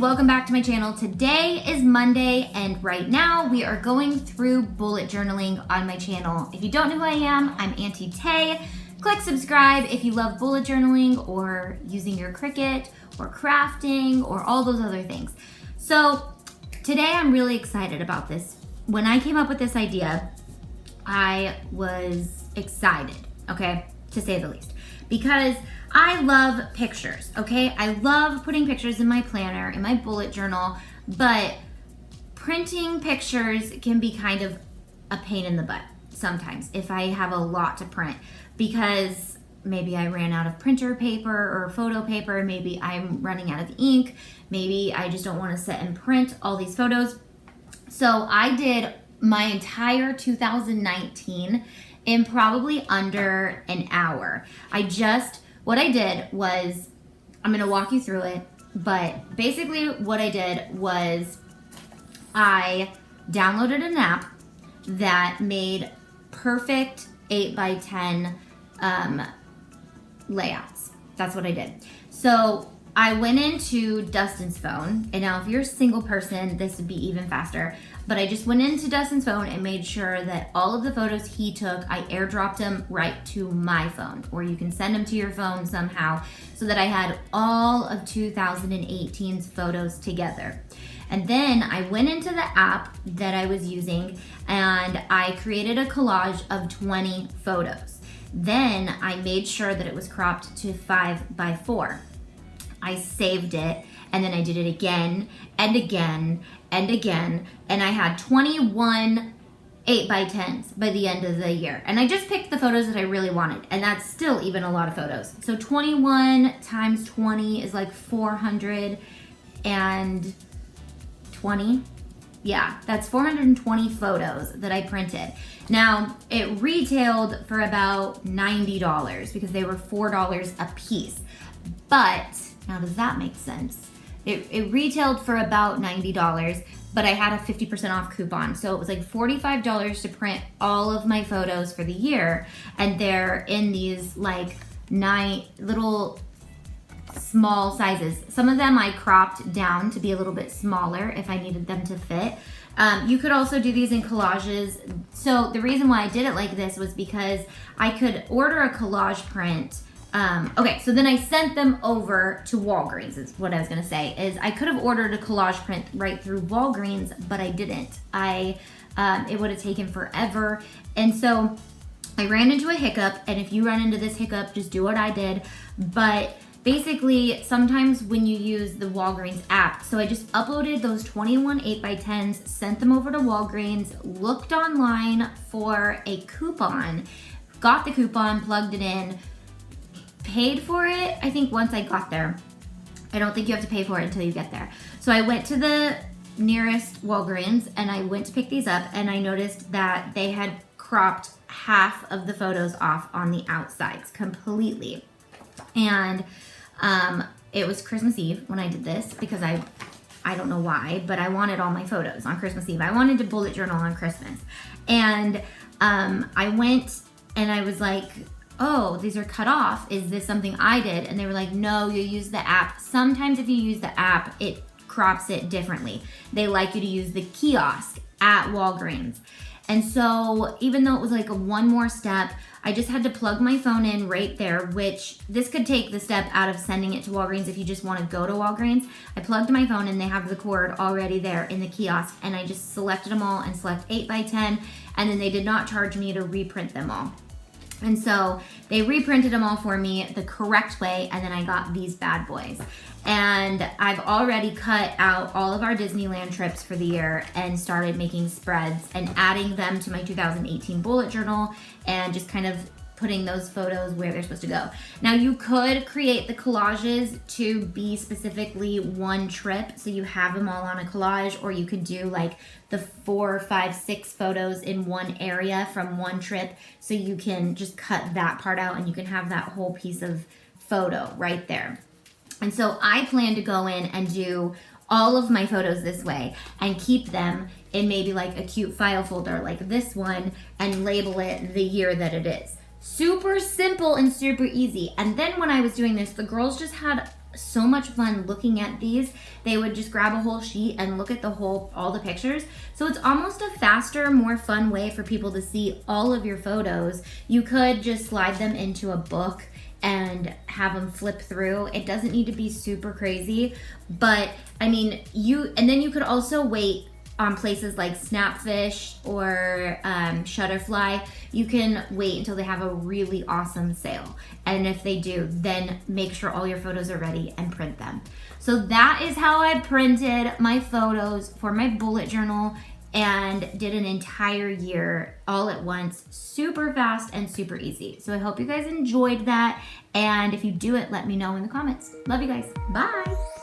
welcome back to my channel. Today is Monday and right now we are going through bullet journaling on my channel. If you don't know who I am, I'm Auntie Tay. Click subscribe if you love bullet journaling or using your Cricut or crafting or all those other things. So today I'm really excited about this. When I came up with this idea, I was excited, okay, to say the least, because I love pictures, okay? I love putting pictures in my planner, in my bullet journal, but printing pictures can be kind of a pain in the butt sometimes if I have a lot to print, because maybe I ran out of printer paper or photo paper, maybe I'm running out of ink, maybe I just don't want to sit and print all these photos. So I did my entire 2019 in probably under an hour. What I did was, I'm gonna walk you through it, but basically what I did was I downloaded an app that made perfect 8x10 layouts. That's what I did. So I went into Dustin's phone, and now if you're a single person, this would be even faster, but I just went into Dustin's phone and made sure that all of the photos he took, I airdropped them right to my phone, or you can send them to your phone somehow, so that I had all of 2018's photos together. And then I went into the app that I was using and I created a collage of 20 photos. Then I made sure that it was cropped to 5x4. I saved it, and then I did it again and again and again, and I had 21 8x10s by the end of the year. And I just picked the photos that I really wanted, and that's still even a lot of photos. So 21 times 20 is like 420. Yeah, that's 420 photos that I printed. Now, it retailed for about $90 because they were $4 a piece. But now, does that make sense? It retailed for about $90, but I had a 50% off coupon. So it was like $45 to print all of my photos for the year. And they're in these like 9 little small sizes. Some of them I cropped down to be a little bit smaller if I needed them to fit. You could also do these in collages. So the reason why I did it like this was because I could order a collage print. Okay, so then I sent them over to Walgreens, is what I was gonna say, is I could have ordered a collage print right through Walgreens, but I didn't. It would have taken forever. And so I ran into a hiccup, and if you run into this hiccup, just do what I did. But basically, sometimes when you use the Walgreens app, so I just uploaded those 21 8x10s, sent them over to Walgreens, looked online for a coupon, got the coupon, plugged it in, paid for it, I think, once I got there. I don't think you have to pay for it until you get there. So I went to the nearest Walgreens and I went to pick these up, and I noticed that they had cropped half of the photos off on the outsides completely. And it was Christmas Eve when I did this, because I don't know why, but I wanted all my photos on Christmas Eve. I wanted to bullet journal on Christmas. And I went and I was like, oh, these are cut off. Is this something I did? And they were like, no, you use the app. Sometimes if you use the app, it crops it differently. They like you to use the kiosk at Walgreens. And so even though it was like one more step, I just had to plug my phone in right there, which this could take the step out of sending it to Walgreens if you just want to go to Walgreens. I plugged my phone and they have the cord already there in the kiosk, and I just selected them all and select 8x10, and then they did not charge me to reprint them all. And so they reprinted them all for me the correct way, and then I got these bad boys. And I've already cut out all of our Disneyland trips for the year and started making spreads and adding them to my 2018 bullet journal and just kind of putting those photos where they're supposed to go. Now, you could create the collages to be specifically one trip, so you have them all on a collage, or you could do like the 4, 5, 6 photos in one area from one trip, so you can just cut that part out and you can have that whole piece of photo right there. And so I plan to go in and do all of my photos this way and keep them in maybe like a cute file folder like this one and label it the year that it is. Super simple and super easy. And then when I was doing this, the girls just had so much fun looking at these. They would just grab a whole sheet and look at all the pictures. So it's almost a faster, more fun way for people to see all of your photos. You could just slide them into a book and have them flip through. It doesn't need to be super crazy, but I mean, and then you could also wait on places like Snapfish or Shutterfly. You can wait until they have a really awesome sale. And if they do, then make sure all your photos are ready and print them. So that is how I printed my photos for my bullet journal and did an entire year all at once, super fast and super easy. So I hope you guys enjoyed that. And if you do it, let me know in the comments. Love you guys. Bye.